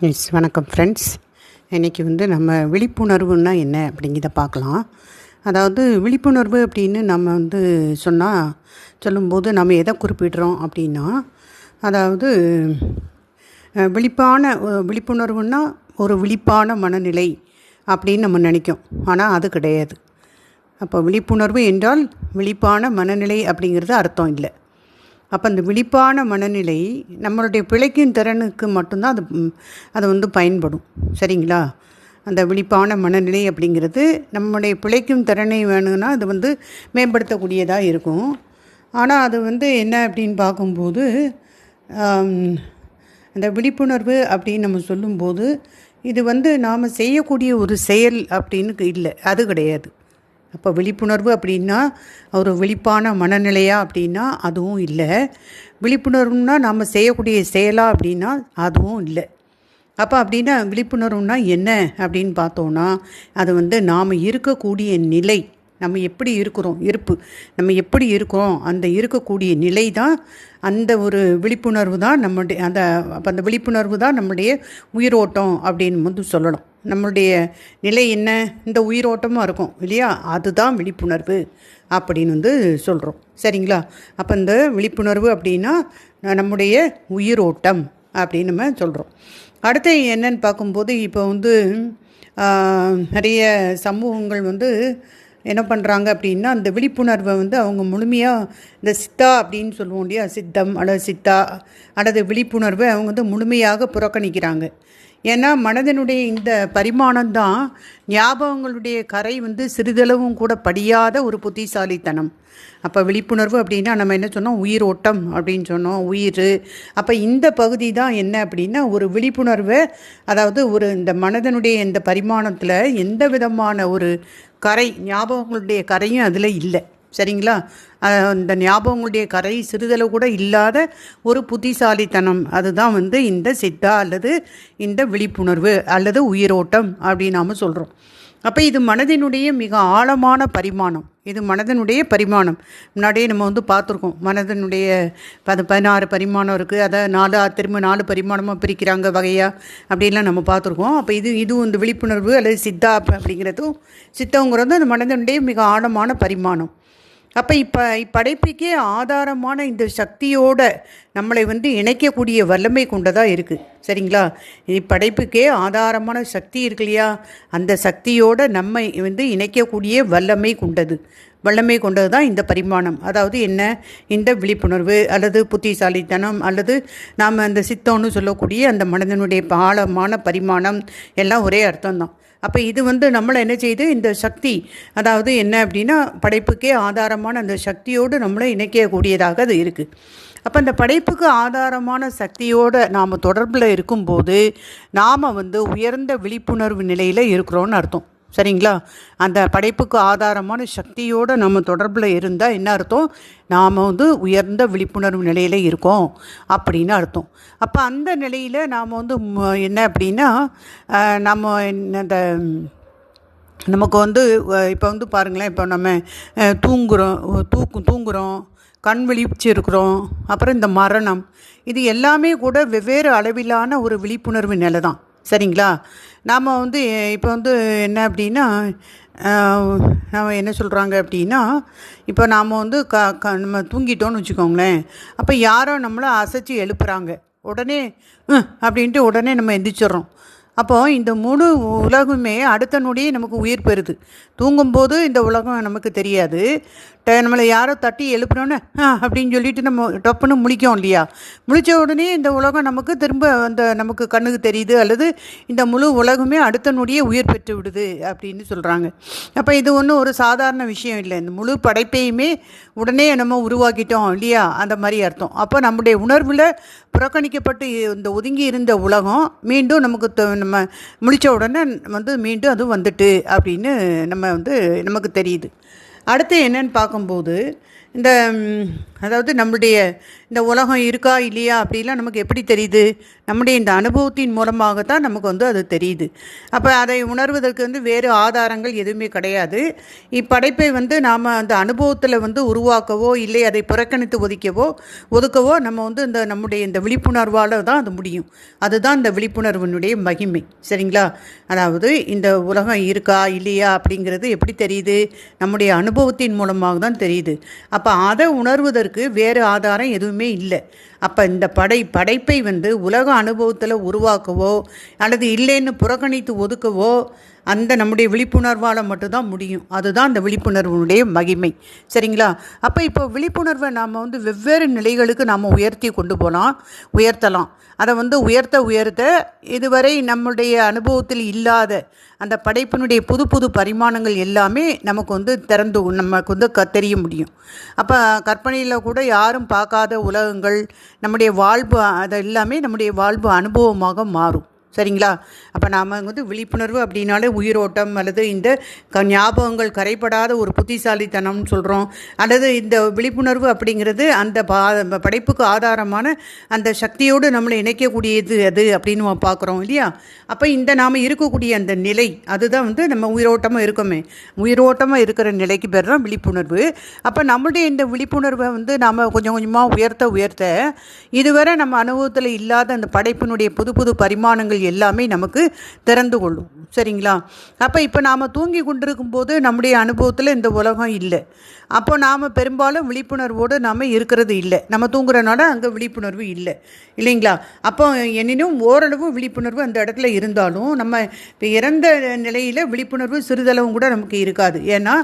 வணக்கம் ஃப்ரெண்ட்ஸ். இன்றைக்கி நம்ம விழிப்புணர்வுன்னா என்ன அப்படிங்கிறத பார்க்கலாம். அதாவது விழிப்புணர்வு அப்படின்னு நம்ம சொல்லும்போது நம்ம எதை குறிப்பிடுறோம் அப்படின்னா, அதாவது விழிப்புணர்வுன்னா ஒரு விழிப்பான மனநிலை அப்படின்னு நம்ம நினைக்கும். ஆனால் அது கிடையாது. அப்போ விழிப்புணர்வு என்றால் விழிப்பான மனநிலை அப்படிங்கிறது அர்த்தம் இல்லை. அப்போ அந்த விழிப்பான மனநிலை நம்மளுடைய பிழைக்கும் திறனுக்கு மட்டும்தான் அது பயன்படும். சரிங்களா? அந்த விழிப்பான மனநிலை அப்படிங்கிறது நம்முடைய பிழைக்கும் திறனை வேணும்னா அது மேம்படுத்தக்கூடியதாக இருக்கும். ஆனால் அது என்ன அப்படின்னு பார்க்கும்போது, அந்த விழிப்புணர்வு அப்படின்னு நம்ம சொல்லும்போது இது நாம் செய்யக்கூடிய ஒரு செயல் அப்படின்னு இல்லை, அது கிடையாது. அப்போ விழிப்புணர்வு அப்படின்னா ஒரு விழிப்பான மனநிலையா அப்படின்னா அதுவும் இல்லை. விழிப்புணர்வுன்னா நாம் செய்யக்கூடிய செயலா அப்படின்னா அதுவும் இல்லை. அப்போ அப்படின்னா விழிப்புணர்வுனா என்ன அப்படின்னு பார்த்தோன்னா, அது நாம் இருக்கக்கூடிய நிலை, நம்ம எப்படி இருக்கிறோம், நம்ம எப்படி இருக்கிறோம், அந்த இருக்கக்கூடிய நிலை தான் அந்த ஒரு விழிப்புணர்வு தான் நம்முடைய அந்த விழிப்புணர்வு தான் நம்முடைய உயிரோட்டம் அப்படின்னு சொல்லணும். நம்மளுடைய நிலை என்ன, இந்த உயிரோட்டமாக இருக்கும் இல்லையா, அதுதான் விழிப்புணர்வு அப்படின்னு சொல்கிறோம். சரிங்களா? அப்போ இந்த விழிப்புணர்வு அப்படின்னா நம்முடைய உயிரோட்டம் அப்படின்னு நம்ம சொல்கிறோம். அடுத்து என்னன்னு பார்க்கும்போது, இப்போ நிறைய சமூகங்கள் என்ன பண்ணுறாங்க அப்படின்னா, அந்த விழிப்புணர்வை அவங்க முழுமையாக இந்த சித்தா அப்படின்னு சொல்லுவோம் இல்லையா, சித்தம் அல்லது சித்தா அல்லது விழிப்புணர்வை அவங்க முழுமையாக புறக்கணிக்கிறாங்க. ஏன்னா மனதனுடைய இந்த பரிமாணம்தான் ஞாபகங்களுடைய கரை சிறிதளவும் கூட படியாத ஒரு புத்திசாலித்தனம். அப்போ விழிப்புணர்வு அப்படின்னா நம்ம என்ன சொன்னோம், உயிரோட்டம் அப்படின்னு சொன்னோம், உயிர். அப்போ இந்த பகுதி தான் என்ன அப்படின்னா ஒரு விழிப்புணர்வை, அதாவது இந்த மனதனுடைய இந்த பரிமாணத்தில் எந்த விதமான ஒரு கரை, ஞாபகங்களுடைய கரையும் அதில் இல்லை. சரிங்களா? அந்த ஞாபகங்களுடைய கரை சிறிதளவு கூட இல்லாத ஒரு புத்திசாலித்தனம், அதுதான் இந்த சித்தா அல்லது இந்த விழிப்புணர்வு அல்லது உயிரோட்டம் அப்படின்னு நாம் சொல்கிறோம். அப்போ இது மனதினுடைய மிக ஆழமான பரிமாணம். இது மனதனுடைய பரிமாணம். முன்னாடியே நம்ம பார்த்துருக்கோம், மனதனுடைய 16 பரிமாணம் இருக்குது. அதை திரும்ப 4 பரிமாணமாக பிரிக்கிறாங்க வகையாக, அப்படின்லாம் நம்ம பார்த்துருக்கோம். அப்போ இதுவும் இந்த விழிப்புணர்வு அல்லது சித்தா அப்படிங்கிறதும், சித்தங்கிறது அந்த மனதனுடைய மிக ஆழமான பரிமாணம். அப்போ இப்படைப்புக்கே ஆதாரமான இந்த சக்தியோடு நம்மளை இணைக்கக்கூடிய வல்லமை கொண்டதாக இருக்குது. சரிங்களா? இப்படைப்புக்கே ஆதாரமான சக்தி இருக்கு இல்லையா, அந்த சக்தியோடு நம்மை இணைக்கக்கூடிய வல்லமை கொண்டது தான் இந்த பரிமாணம். அதாவது என்ன, இந்த விழிப்புணர்வு அல்லது புத்திசாலித்தனம் அல்லது நாம் அந்த சித்தம்னு சொல்லக்கூடிய அந்த மனதனுடைய ஆழமான பரிமாணம் எல்லாம் ஒரே அர்த்தம்தான். அப்போ இது நம்மளை என்ன செய்யுது, இந்த சக்தி, அதாவது என்ன அப்படின்னா படைப்புக்கே ஆதாரமான அந்த சக்தியோடு நம்மளை இணைக்கக்கூடியதாக அது இருக்குது. அப்போ அந்த படைப்புக்கு ஆதாரமான சக்தியோடு நாம் தொடர்பில் இருக்கும்போது நாம் உயர்ந்த விழிப்புணர்வு நிலையில் இருக்கிறோன்னு அர்த்தம். சரிங்களா? அந்த படைப்புக்கு ஆதாரமான சக்தியோடு நம்ம தொடர்பில் இருந்தால் என்ன அர்த்தம், நாம் உயர்ந்த விழிப்புணர்வு நிலையில் இருக்கோம் அப்படின்னு அர்த்தம். அப்போ அந்த நிலையில் நாம் என்ன அப்படின்னா, நம்ம அந்த நமக்கு இப்போ பாருங்களேன், இப்போ நம்ம தூங்குகிறோம், கண் விழிச்சு இருக்கிறோம், அப்புறம் இந்த மரணம், இது எல்லாமே கூட வெவ்வேறு அளவிலான ஒரு விழிப்புணர்வு நிலை தான். சரிங்களா? நாம் இப்போ என்ன அப்படின்னா, நாம் என்ன சொல்கிறாங்க அப்படின்னா, இப்போ நாம் நம்ம தூங்கிட்டோன்னு வச்சுக்கோங்களேன். அப்போ யாரோ நம்மளை அசைச்சி எழுப்புறாங்க, உடனே அப்படின்ட்டு உடனே நம்ம எந்திரிச்சிட்றோம். அப்போது இந்த முழு உலகமே அடுத்த நொடியே நமக்கு உயிர் பெறுது. தூங்கும்போது இந்த உலகம் நமக்கு தெரியாது. நம்மளை யாரோ தட்டி எழுப்புனோன்னு அப்படின்னு சொல்லிட்டு நம்ம டப்புன்னு முழிக்கோம் இல்லையா, முழித்த உடனே இந்த உலகம் நமக்கு திரும்ப நமக்கு கண்ணுக்கு தெரியுது, அல்லது இந்த முழு உலகமே அடுத்த நொடியே உயிர் பெற்று விடுது அப்படின்னு சொல்கிறாங்க. அப்போ இது ஒன்றும் ஒரு சாதாரண விஷயம் இல்லை. இந்த முழு படைப்பையுமே உடனே நம்ம உருவாக்கிட்டோம் இல்லையா, அந்த மாதிரி அர்த்தம். அப்போ நம்முடைய உணர்வில் புறக்கணிக்கப்பட்டு இந்த ஒதுங்கி இருந்த உலகம் மீண்டும் நம்ம முழித்த உடனே மீண்டும் அது வந்துட்டு அப்படின்னு நமக்கு தெரியுது. அடுத்து என்னன்னு பார்க்கும்போது, இந்த அதாவது நம்முடைய இந்த உலகம் இருக்கா இல்லையா அப்படிலாம் நமக்கு எப்படி தெரியுது? நம்முடைய இந்த அனுபவத்தின் மூலமாக தான் நமக்கு வந்து அது தெரியுது. அப்போ அதை உணர்வதற்கு வந்து வேறு ஆதாரங்கள் எதுவுமே கிடையாது. இப்படைப்பை வந்து நாம் அந்த அனுபவத்தில் வந்து உருவாக்கவோ இல்லை அதை புறக்கணித்து ஒதுக்கவோ நம்ம வந்து நம்முடைய இந்த விழிப்புணர்வால் தான் அது முடியும். அதுதான் இந்த விழிப்புணர்வினுடைய மகிமை. சரிங்களா? அதாவது இந்த உலகம் இருக்கா இல்லையா அப்படிங்கிறது எப்படி தெரியுது? நம்முடைய அனுபவத்தின் மூலமாக தான் தெரியுது. அப்போ அதை உணர்வதற்கு வேறு ஆதாரம் எதுவுமே இல்லை. அப்போ இந்த படைப்பை வந்து உலக அனுபவத்தில் உருவாக்கவோ அல்லது இல்லைன்னு புறக்கணித்து ஒதுக்கவோ அந்த நம்முடைய விழிப்புணர்வால் மட்டும்தான் முடியும். அதுதான் அந்த விழிப்புணர்வுடைய மகிமை. சரிங்களா? அப்போ இப்போ விழிப்புணர்வை நாம் வந்து வெவ்வேறு நிலைகளுக்கு நாம் உயர்த்தலாம். அதை வந்து உயர்த்த இதுவரை நம்முடைய அனுபவத்தில் இல்லாத அந்த படைப்பினுடைய புது புது பரிமாணங்கள் எல்லாமே நமக்கு வந்து நமக்கு வந்து தெரிய முடியும். அப்போ கற்பனையில் கூட யாரும் பார்க்காத உலகங்கள் நம்முடைய வாழ்வு அது எல்லாமே நம்முடைய வாழ்வு அனுபவமாக மாறும். சரிங்களா? அப்போ நாம் வந்து விழிப்புணர்வு அப்படின்னாலே உயிரோட்டம் அல்லது இந்த ஞாபகங்கள் கரைப்படாத ஒரு புத்திசாலித்தனம்னு சொல்கிறோம். அல்லது இந்த விழிப்புணர்வு அப்படிங்கிறது அந்த படைப்புக்கு ஆதாரமான அந்த சக்தியோடு நம்மளை இணைக்கக்கூடியது அது அப்படின்னு நம்ம பார்க்குறோம் இல்லையா? அப்போ இந்த நாம் இருக்கக்கூடிய அந்த நிலை அதுதான் வந்து நம்ம உயிரோட்டமாக உயிரோட்டமாக இருக்கிற நிலைக்கு பேர் தான் விழிப்புணர்வு. அப்போ நம்மளுடைய இந்த விழிப்புணர்வை வந்து நாம் கொஞ்சம் கொஞ்சமாக உயர்த்த இதுவரை நம்ம அனுபவத்தில் இல்லாத அந்த படைப்பினுடைய புது புது பரிமாணங்கள் எல்லாமே நமக்கு திறந்து கொள்ளும். சரிங்களா? அப்போ இப்போ நாம் தூங்கி கொண்டிருக்கும் போது நம்முடைய அனுபவத்தில் இந்த உலகம் இல்லை. அப்போ நாம் பெரும்பாலும் விழிப்புணர்வோடு நாம் இருக்கிறது இல்லை. நம்ம தூங்குறனால அங்கே விழிப்புணர்வு இல்லை இல்லைங்களா? அப்போ எனினும் ஓரளவு விழிப்புணர்வு அந்த இடத்துல இருந்தாலும் நம்ம இப்போ இறந்த நிலையில் விழிப்புணர்வு சிறிதளவும் கூட நமக்கு இருக்காது. ஏன்னா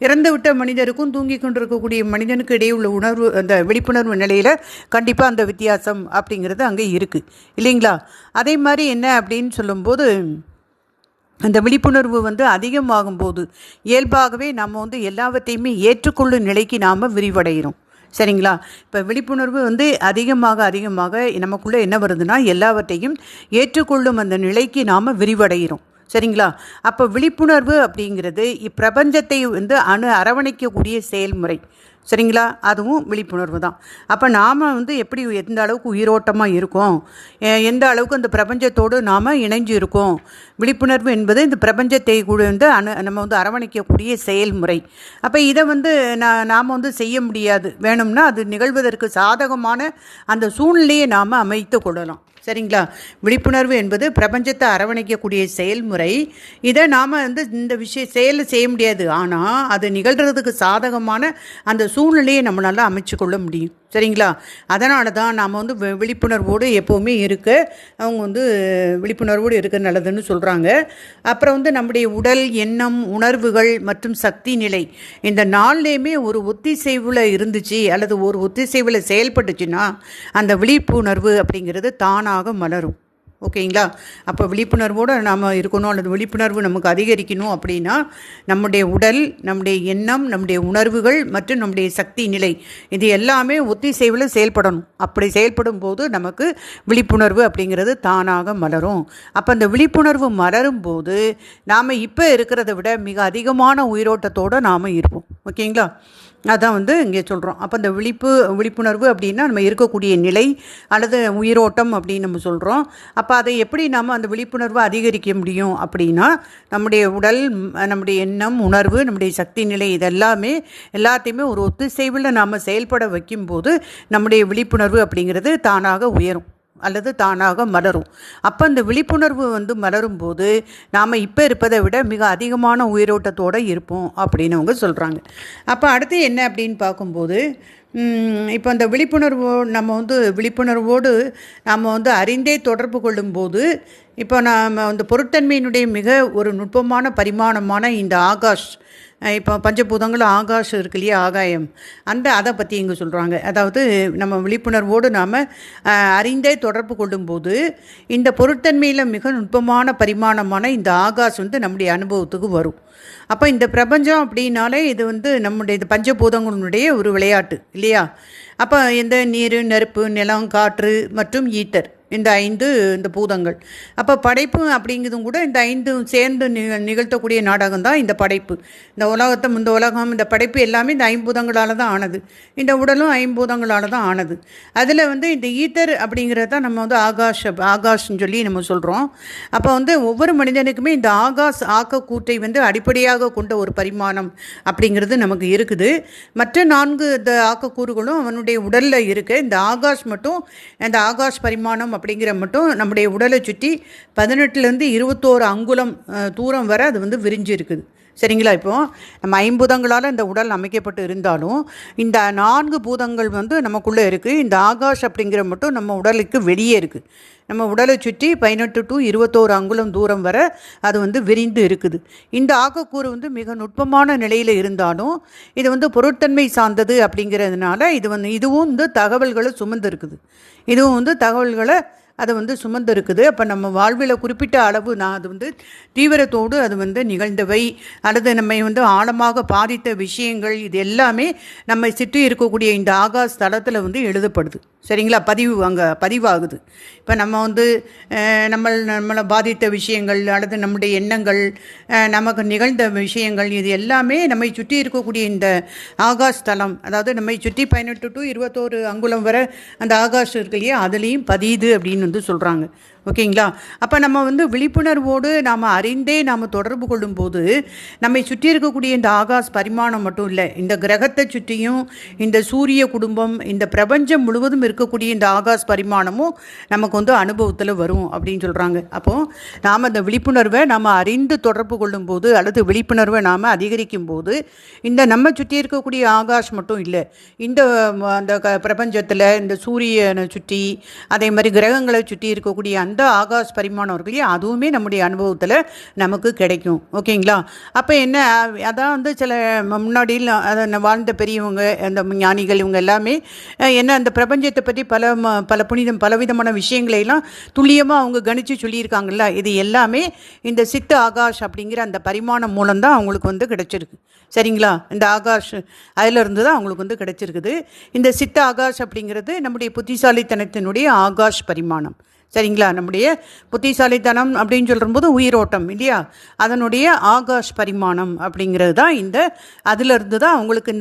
இறந்து விட்ட மனிதருக்கும் தூங்கி கொண்டிருக்கக்கூடிய மனிதனுக்கு இடையே உள்ள உணர்வு அந்த விழிப்புணர்வு நிலையில் கண்டிப்பாக அந்த வித்தியாசம் அப்படிங்கிறது அங்கே இருக்குது இல்லைங்களா? அதே மாதிரி என்ன அப்படின்னு சொல்லும்போது அந்த விழிப்புணர்வு வந்து அதிகமாகும்போது இயல்பாகவே நம்ம வந்து எல்லாவற்றையுமே ஏற்றுக்கொள்ளும் நிலைக்கு நாம் விரிவடைகிறோம். சரிங்களா? இப்போ விழிப்புணர்வு வந்து அதிகமாக நமக்குள்ளே என்ன வருதுன்னா எல்லாவற்றையும் ஏற்றுக்கொள்ளும் அந்த நிலைக்கு நாம் விரிவடைகிறோம். சரிங்களா? அப்போ விழிப்புணர்வு அப்படிங்கிறது இப்பிரபஞ்சத்தை வந்து அரவணைக்கக்கூடிய செயல்முறை. சரிங்களா? அதுவும் விழிப்புணர்வு தான். அப்போ நாம் வந்து எப்படி எந்த அளவுக்கு உயிரோட்டமாக இருக்கோம், எந்த அளவுக்கு அந்த பிரபஞ்சத்தோடு நாம் இணைஞ்சு இருக்கோம். விழிப்புணர்வு என்பது இந்த பிரபஞ்சத்தை கூட வந்து நம்ம வந்து அரவணைக்கக்கூடிய செயல்முறை. அப்போ இதை வந்து நாம் வந்து செய்ய முடியாது. வேணும்னா அது நிகழ்வதற்கு சாதகமான அந்த சூழ்நிலையை நாம் அமைத்து கொள்ளலாம். சரிங்களா? விழிப்புணர்வு என்பது பிரபஞ்சத்தை அரவணைக்கக்கூடிய செயல்முறை. இதை நாம் வந்து இந்த செயலை செய்ய முடியாது. ஆனால் அது நிகழ்கிறதுக்கு சாதகமான அந்த சூழ்நிலையை நம்மளால் அமைச்சு கொள்ள முடியும். சரிங்களா? அதனால தான் நாம் வந்து விழிப்புணர்வோடு எப்போவுமே அவங்க வந்து விழிப்புணர்வோடு இருக்க நல்லதுன்னு சொல்கிறாங்க. அப்புறம் வந்து நம்முடைய உடல், எண்ணம், உணர்வுகள் மற்றும் சக்தி நிலை இந்த நாள்லேயுமே ஒரு ஒத்திசைவில் இருந்துச்சு அல்லது ஒரு ஒத்திசைவில் செயல்பட்டுச்சுன்னா அந்த விழிப்புணர்வு அப்படிங்கிறது தானாக மலரும். ஓகேங்களா? அப்போ விழிப்புணர்வோடு நாம் இருக்கணும் அல்லது விழிப்புணர்வு நமக்கு அதிகரிக்கணும் அப்படின்னா நம்முடைய உடல், நம்முடைய எண்ணம், நம்முடைய உணர்வுகள் மற்றும் நம்முடைய சக்தி நிலை இது எல்லாமே ஒத்திசைவில் செயல்படணும். அப்படி செயல்படும் போது நமக்கு விழிப்புணர்வு அப்படிங்கிறது தானாக மலரும். அப்போ அந்த விழிப்புணர்வு மலரும் போது நாம் இப்போ இருக்கிறத விட மிக அதிகமான உயிரோட்டத்தோடு நாம் இருப்போம். ஓகேங்களா? அதான் வந்து இங்கே சொல்கிறோம். அப்போ அந்த விழிப்புணர்வு அப்படின்னா நம்ம இருக்கக்கூடிய நிலை அல்லது உயிரோட்டம் அப்படின்னு நம்ம சொல்கிறோம். அப்போ அதை எப்படி நாம் அந்த விழிப்புணர்வை அதிகரிக்க முடியும் அப்படின்னா நம்முடைய உடல், நம்முடைய எண்ணம், உணர்வு, நம்முடைய சக்தி நிலை எல்லாத்தையுமே ஒரு ஒத்திசைவில் நாம் செயல்பட வைக்கும்போது நம்முடைய விழிப்புணர்வு அப்படிங்கிறது தானாக உயரும் அல்லது தானாக மலரும். அப்போ அந்த விழிப்புணர்வு வந்து மலரும் போது நாம் இப்போ இருப்பதை விட மிக அதிகமான உயிரோட்டத்தோடு இருப்போம் அப்படின்னு அவங்க சொல்கிறாங்க. அப்போ அடுத்து என்ன அப்படின்னு பார்க்கும்போது இப்போ அந்த விழிப்புணர்வோடு நாம் வந்து அறிந்தே தொடர்பு கொள்ளும்போது இப்போ நாம் அந்த பொருட்தன்மையினுடைய மிக ஒரு நுட்பமான பரிமாணமான இந்த ஆகாஷ், இப்போ பஞ்சபூதங்கள் ஆகாஷம் இருக்கு இல்லையா, ஆகாயம், அதை பற்றி இங்கே சொல்கிறாங்க. அதாவது நம்ம விழிப்புணர்வோடு நாம் அறிந்தே தொடர்பு கொள்ளும்போது இந்த பொருட்தன்மையில் மிக நுட்பமான பரிமாணமான இந்த ஆகாஷ் வந்து நம்முடைய அனுபவத்துக்கு வரும். அப்போ இந்த பிரபஞ்சம் அப்படின்னாலே இது வந்து நம்முடைய பஞ்சபூதங்களுடைய ஒரு விளையாட்டு இல்லையா? அப்போ இந்த நீர், நெருப்பு, நிலம், காற்று மற்றும் ஈத்தர் இந்த 5 இந்த பூதங்கள். அப்போ படைப்பு அப்படிங்கிறதும் கூட இந்த 5 சேர்ந்து நிகழ்த்தக்கூடிய நாடகம் தான் இந்த படைப்பு. இந்த உலகம், இந்த படைப்பு எல்லாமே இந்த 5 பூதங்களால் தான் ஆனது. இந்த உடலும் 5 பூதங்களால் தான் ஆனது. அதில் இந்த ஈத்தர் அப்படிங்கிறத தான் நம்ம ஆகாஷ்ன்னு சொல்லி நம்ம சொல்கிறோம். அப்போ ஒவ்வொரு மனிதனுக்குமே இந்த ஆக்கக்கூற்றை அடிப்படையாக கொண்ட ஒரு பரிமாணம் அப்படிங்கிறது நமக்கு இருக்குது. மற்ற 4 இந்த ஆக்கக்கூறுகளும் அவனுடைய உடலில் இருக்குது. இந்த ஆகாஷ் மட்டும், இந்த ஆகாஷ் பரிமாணம் அப்படிங்கிற மட்டும் நம்முடைய உடலை சுற்றி 18லேருந்து 21 அங்குலம் தூரம் வரை அது விரிஞ்சு இருக்குது. சரிங்களா? இப்போது நம்ம 5 பூதங்களால் இந்த உடல் அமைக்கப்பட்டு இருந்தாலும் இந்த 4 பூதங்கள் நமக்குள்ளே இருக்குது. இந்த ஆகாஷ் அப்படிங்கிற மட்டும் நம்ம உடலுக்கு வெளியே இருக்குது. நம்ம உடலை சுற்றி 18 to 21 அங்குலம் தூரம் வரை அது விரிந்து இருக்குது. இந்த ஆக்கக்கூறு மிக நுட்பமான நிலையில் இருந்தாலும் இது பொருட்தன்மை சார்ந்தது அப்படிங்கிறதுனால இதுவும் தகவல்களை சுமந்து இருக்குது. இதுவும் தகவல்களை அது சுமந்து இருக்குது. அப்போ நம்ம வாழ்வில் குறிப்பிட்ட அளவு அது தீவிரத்தோடு அது நிகழ்ந்தவை அல்லது நம்மை ஆழமாக பாதித்த விஷயங்கள் இது எல்லாமே நம்மை சுற்றி இருக்கக்கூடிய இந்த ஆகாஷ் தளத்தில் எழுதப்படுது. சரிங்களா? அங்கே பதிவாகுது. இப்போ நம்ம நம்மளை பாதித்த விஷயங்கள் அல்லது நம்முடைய எண்ணங்கள், நமக்கு நிகழ்ந்த விஷயங்கள் இது எல்லாமே நம்மை சுற்றி இருக்கக்கூடிய இந்த ஆகாஷ் தளம், அதாவது நம்மை சுற்றி 18 to 21 அங்குலம் வரை அந்த ஆகாஷ் இருக்கு இல்லையா, அதுலேயும் பதியுது அப்படின்னு சொல்கிறாங்க. ஓகேங்களா? அப்போ நம்ம விழிப்புணர்வோடு நாம் அறிந்தே நாம் தொடர்பு கொள்ளும்போது நம்மை சுற்றி இருக்கக்கூடிய இந்த ஆகாஷ் பரிமாணம் மட்டும் இல்லை, இந்த கிரகத்தை சுற்றியும் இந்த சூரிய குடும்பம், இந்த பிரபஞ்சம் முழுவதும் இருக்கக்கூடிய இந்த ஆகாஷ் பரிமாணமும் நமக்கு அனுபவத்தில் வரும் அப்படின்னு சொல்கிறாங்க. அப்போது நாம் அந்த விழிப்புணர்வை நாம் அறிந்து தொடர்பு கொள்ளும்போது அல்லது விழிப்புணர்வை நாம் அதிகரிக்கும் போது இந்த நம்ம சுற்றி இருக்கக்கூடிய ஆகாஷ் மட்டும் இல்லை, இந்த அந்த பிரபஞ்சத்தில் இந்த சூரியனை சுற்றி அதே மாதிரி கிரகங்களை சுற்றி இருக்கக்கூடிய அந்த ஆகாஷ் பரிமாணம் இருக்கு இல்லையா, அதுவுமே நம்முடைய அனுபவத்தில் நமக்கு கிடைக்கும். ஓகேங்களா? அப்போ என்ன, அதான் சில முன்னாடியில் அதை வாழ்ந்த பெரியவங்க, அந்த ஞானிகள், இவங்க எல்லாமே என்ன அந்த பிரபஞ்சத்தை பற்றி பலவிதமான விஷயங்களை எல்லாம் துல்லியமாக அவங்க கணித்து சொல்லியிருக்காங்கல்ல, இது எல்லாமே இந்த சித்த ஆகாஷ் அப்படிங்கிற அந்த பரிமாணம் மூலம்தான் அவங்களுக்கு கிடைச்சிருக்கு. சரிங்களா? இந்த ஆகாஷ் அதிலிருந்து தான் அவங்களுக்கு கிடைச்சிருக்குது. இந்த சித்த ஆகாஷ் அப்படிங்கிறது நம்முடைய புத்திசாலித்தனத்தினுடைய ஆகாஷ் பரிமாணம். சரிங்களா? நம்முடைய புத்திசாலித்தனம் அப்படின்னு சொல்லும்போது உயிரோட்டம் இல்லையா, அதனுடைய ஆகாஷ் பரிமாணம் அப்படிங்கிறது தான் அதிலிருந்து தான் அவங்களுக்கு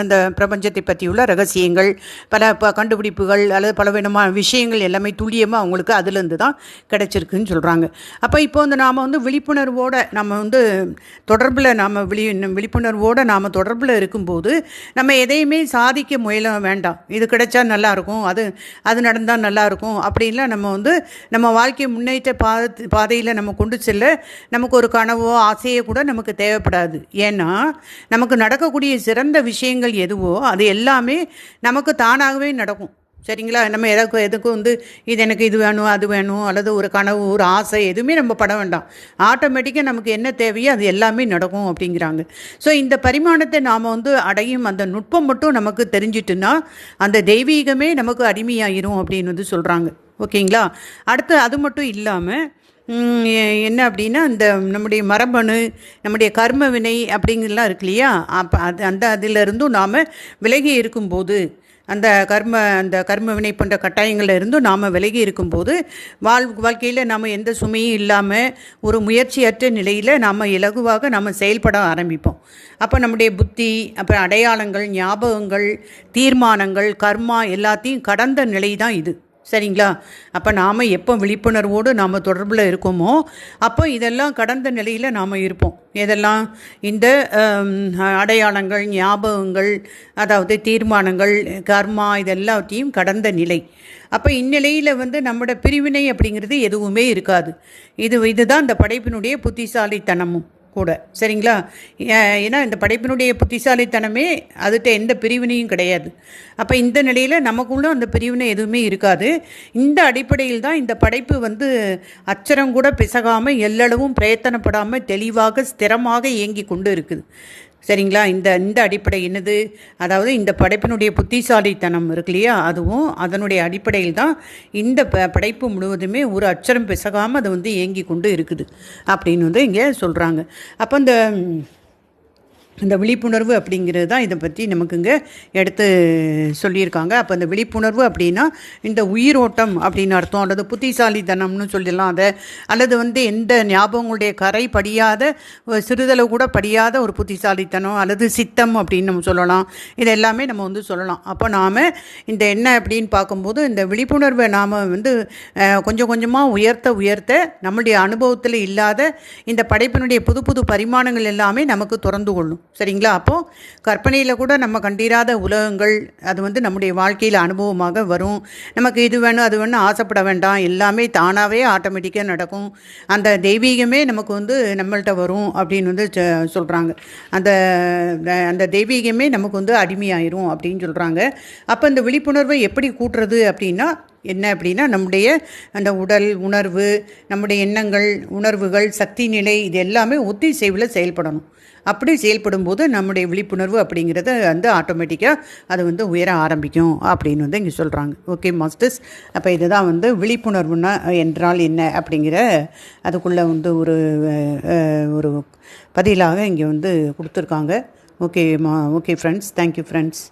அந்த பிரபஞ்சத்தை பற்றியுள்ள ரகசியங்கள், பல கண்டுபிடிப்புகள் அல்லது பலவிதமான விஷயங்கள் எல்லாமே துல்லியமாக அவங்களுக்கு அதிலிருந்து தான் கிடைச்சிருக்குன்னு சொல்கிறாங்க. அப்போ இப்போ நாம் விழிப்புணர்வோடு நம்ம தொடர்பில் விழிப்புணர்வோடு நாம் தொடர்பில் இருக்கும்போது நம்ம எதையுமே சாதிக்க முயல வேண்டாம். இது கிடைச்சா நல்லாயிருக்கும், அது நடந்தால் நல்லாயிருக்கும் அப்படின்லாம் நம்ம வாழ்க்கை முன்னேற்ற பாதையில் நம்ம கொண்டு செல்ல நமக்கு ஒரு கனவோ ஆசையோ கூட நமக்கு தேவைப்படாது. ஏன்னா நமக்கு நடக்கக்கூடிய சிறந்த விஷயங்கள் எதுவோ அது எல்லாமே நமக்கு தானாகவே நடக்கும். சரிங்களா? நம்ம எதுக்கும் இது எனக்கு இது வேணும் அது வேணும் அல்லது ஒரு கனவு ஒரு ஆசை எதுவுமே நம்ம பட வேண்டாம். ஆட்டோமேட்டிக்காக நமக்கு என்ன தேவையோ அது எல்லாமே நடக்கும் அப்படிங்கிறாங்க. ஸோ இந்த பரிமாணத்தை நாம் அடையும் அந்த நுட்பம் மட்டும் நமக்கு தெரிஞ்சிட்டுன்னா அந்த தெய்வீகமே நமக்கு அடிமையாயிரும் அப்படின்னு சொல்கிறாங்க. ஓகேங்களா? அடுத்து அது மட்டும் இல்லாமல் என்ன அப்படின்னா இந்த நம்முடைய மரபணு, நம்முடைய கர்ம வினை அப்படிங்கிறலாம் இருக்கு இல்லையா, அப்போ அதிலிருந்தும் நாம் விலகி இருக்கும்போது அந்த கர்ம வினை போன்ற கட்டாயங்களில் இருந்தும் நாம் விலகி இருக்கும்போது வாழ்க்கையில் நாம் எந்த சுமையும் இல்லாமல் ஒரு முயற்சியற்ற நிலையில் நாம் இலகுவாக நாம் செயல்பட ஆரம்பிப்போம். அப்போ நம்முடைய புத்தி, அப்புறம் அடையாளங்கள், ஞாபகங்கள், தீர்மானங்கள், கர்மா எல்லாத்தையும் கடந்த நிலை தான் இது. சரிங்களா? அப்போ நாம் எப்போ விழிப்புணர்வோடு நாம் தொடர்பில் இருக்கோமோ அப்போ இதெல்லாம் கடந்த நிலையில் நாம் இருப்போம். இதெல்லாம் இந்த அடையாளங்கள், ஞாபகங்கள், அதாவது தீர்மானங்கள், கர்மா இதெல்லாத்தையும் கடந்த நிலை. அப்போ இந்நிலையில் நம்மளோட பிரிவினை அப்படிங்கிறது எதுவுமே இருக்காது. இதுதான் இந்த படைப்பினுடைய புத்திசாலித்தனமும் கூட. சரிங்களா? ஏன்னா இந்த படைப்பினுடைய புத்திசாலித்தனமே அதுகிட்ட எந்த பிரிவினையும் கிடையாது. அப்போ இந்த நிலையில் நமக்குள்ள அந்த பிரிவினை எதுவுமே இருக்காது. இந்த அடிப்படையில் தான் இந்த படைப்பு அச்சரம் கூட பிசகாமல் எல்லளவும் பிரயத்தனப்படாமல் தெளிவாக ஸ்திரமாக இயங்கி கொண்டு இருக்குது. சரிங்களா? இந்த அடிப்படை என்னது, அதாவது இந்த படைப்பினுடைய புத்திசாலித்தனம் இருக்கு இல்லையா, அதுவும் அதனுடைய அடிப்படையில் தான் இந்த படைப்பு முழுவதுமே ஒரு அச்சரம் பிசகாமல் அது இயங்கி கொண்டு இருக்குது அப்படின்னு இங்கே சொல்கிறாங்க. அப்போ இந்த விழிப்புணர்வு அப்படிங்கிறது தான் இதை பற்றி நமக்கு இங்கே எடுத்து சொல்லியிருக்காங்க. அப்போ இந்த விழிப்புணர்வு அப்படின்னா இந்த உயிரோட்டம் அப்படின்னு அர்த்தம், அல்லது புத்திசாலித்தனம்னு சொல்லலாம் அதை, அல்லது எந்த ஞாபகங்களுடைய கரை படியாத சிறிதளவு கூட படியாத ஒரு புத்திசாலித்தனம் அல்லது சித்தம் அப்படின்னு நம்ம சொல்லலாம். இது எல்லாமே நம்ம சொல்லலாம். அப்போ நாம் இந்த என்ன அப்படின்னு பார்க்கும்போது இந்த விழிப்புணர்வை நாம் கொஞ்சம் கொஞ்சமாக உயர்த்த நம்முடைய அனுபவத்தில் இல்லாத இந்த படைப்பினுடைய புது புது பரிமாணங்கள் எல்லாமே நமக்கு திறந்து கொள்ளும். சரிங்களா? அப்போது கற்பனையில் கூட நம்ம கண்டிராத உலகங்கள் அது நம்முடைய வாழ்க்கையில் அனுபவமாக வரும். நமக்கு இது வேணும் அது வேணும் ஆசைப்பட வேண்டாம், எல்லாமே தானாகவே ஆட்டோமேட்டிக்காக நடக்கும். அந்த தெய்வீகமே நமக்கு நம்மள்கிட்ட வரும் அப்படின்னு சொல்கிறாங்க. அந்த அந்த தெய்வீகமே நமக்கு அடிமையாயிரும் அப்படின்னு சொல்கிறாங்க. அப்போ இந்த விழிப்புணர்வை எப்படி கூட்டுறது அப்படின்னா என்ன அப்படின்னா, நம்முடைய அந்த உடல் உணர்வு, நம்முடைய எண்ணங்கள் உணர்வுகள் சக்தி நிலை இது எல்லாமே ஒத்திசைவில் செயல்படணும். அப்படி செயல்படும் போது நம்முடைய விழிப்புணர்வு அப்படிங்கிறத ஆட்டோமேட்டிக்காக அது உயர ஆரம்பிக்கும் அப்படின்னு இங்கே சொல்கிறாங்க. ஓகே மாஸ்டர்ஸ், அப்போ இதுதான் விழிப்புணர்வுன்னா என்றால் என்ன அப்படிங்கிற அதுக்குள்ளே ஒரு ஒரு பதிலாக இங்கே கொடுத்துருக்காங்க. Okay friends, thank you friends.